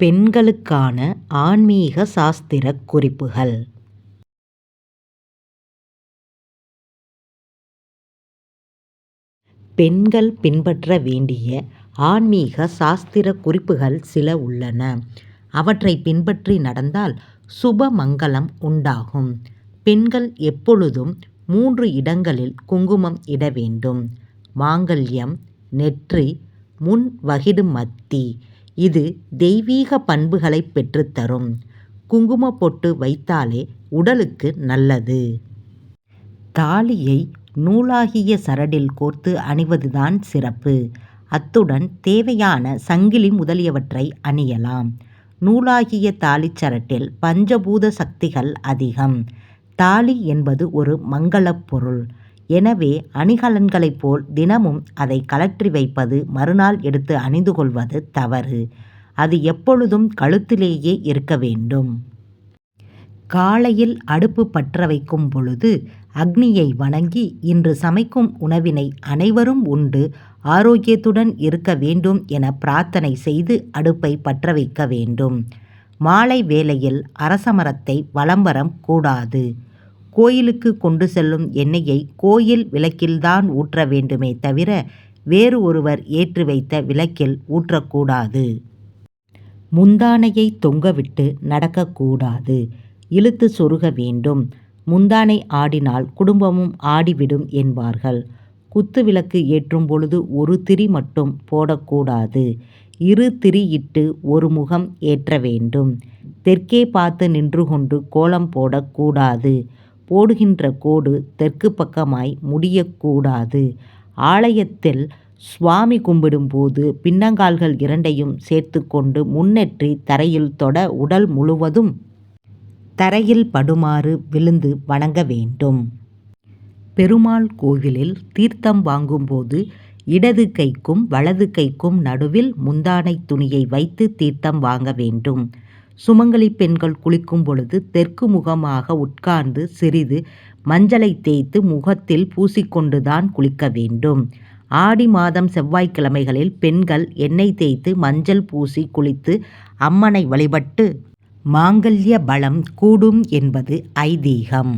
பெண்களுக்கான ஆன்மீக சாஸ்திர குறிப்புகள். பெண்கள் பின்பற்ற வேண்டிய ஆன்மீக சாஸ்திர குறிப்புகள் சில உள்ளன. அவற்றை பின்பற்றி நடந்தால் சுப மங்களம் உண்டாகும். பெண்கள் எப்பொழுதும் 3 இடங்களில் குங்குமம் இட வேண்டும். மாங்கல்யம், நெற்றி, முன் வகிடு மத்தி. இது தெய்வீக பண்புகளை பெற்றுத்தரும். குங்கும பொட்டு வைத்தாலே உடலுக்கு நல்லது. தாலியை நூலாகிய சரடில் கோர்த்து அணிவதுதான் சிறப்பு. அத்துடன் தேவையான சங்கிலி முதலியவற்றை அணியலாம். நூலாகிய தாலிச் சரட்டில் பஞ்சபூத சக்திகள் அதிகம். தாலி என்பது ஒரு மங்களப் பொருள். எனவே அணிகலன்களைப் போல் தினமும் அதை கழற்றி வைப்பது, மறுநாள் எடுத்து அணிந்து கொள்வது தவறு. அது எப்பொழுதும் கழுத்திலேயே இருக்க வேண்டும். காலையில் அடுப்பு பற்ற வைக்கும் பொழுது அக்னியை வணங்கி, இன்று சமைக்கும் உணவினை அனைவரும் உண்டு ஆரோக்கியத்துடன் இருக்க வேண்டும் என பிரார்த்தனை செய்து அடுப்பை பற்ற வைக்க வேண்டும். மாலை வேளையில் அரசமரத்தை வலம் வர கூடாது. கோயிலுக்கு கொண்டு செல்லும் எண்ணெயை கோயில் விளக்கில்தான் ஊற்ற வேண்டுமே தவிர வேறு ஒருவர் ஏற்றி வைத்த விளக்கில் ஊற்றக்கூடாது. முந்தானையை தொங்கவிட்டு நடக்கக்கூடாது. இழுத்து சொருக வேண்டும். முந்தானை ஆடினால் குடும்பமும் ஆடிவிடும் என்பார்கள். குத்து விளக்கு ஏற்றும் பொழுது ஒரு திரி மட்டும் போடக்கூடாது. 2 திரியிட்டு ஒரு முகம் ஏற்ற வேண்டும். தெற்கே பார்த்து நின்று கொண்டு கோலம் போடக்கூடாது. போடுகின்ற கோடு தெற்கு பக்கமாய் முடியக்கூடாது. ஆலயத்தில் சுவாமி கும்பிடும் போது பின்னங்கால்கள் 2ஐயும் சேர்த்து கொண்டு முன்னெற்றி தரையில் தொட உடல் முழுவதும் தரையில் படுமாறு விழுந்து வணங்க வேண்டும். பெருமாள் கோவிலில் தீர்த்தம் வாங்கும்போது இடது கைக்கும் வலது கைக்கும் நடுவில் முந்தானை துணியை வைத்து தீர்த்தம் வாங்க வேண்டும். சுமங்கலி பெண்கள் குளிக்கும் பொழுது தெற்கு முகமாக உட்கார்ந்து சிறிது மஞ்சளை தேய்த்து முகத்தில் பூசிக்கொண்டுதான் குளிக்க வேண்டும். ஆடி மாதம் செவ்வாய்க்கிழமைகளில் பெண்கள் எண்ணெய் தேய்த்து மஞ்சள் பூசி குளித்து அம்மனை வழிபட்டு மாங்கல்ய பலம் கூடும் என்பது ஐதீகம்.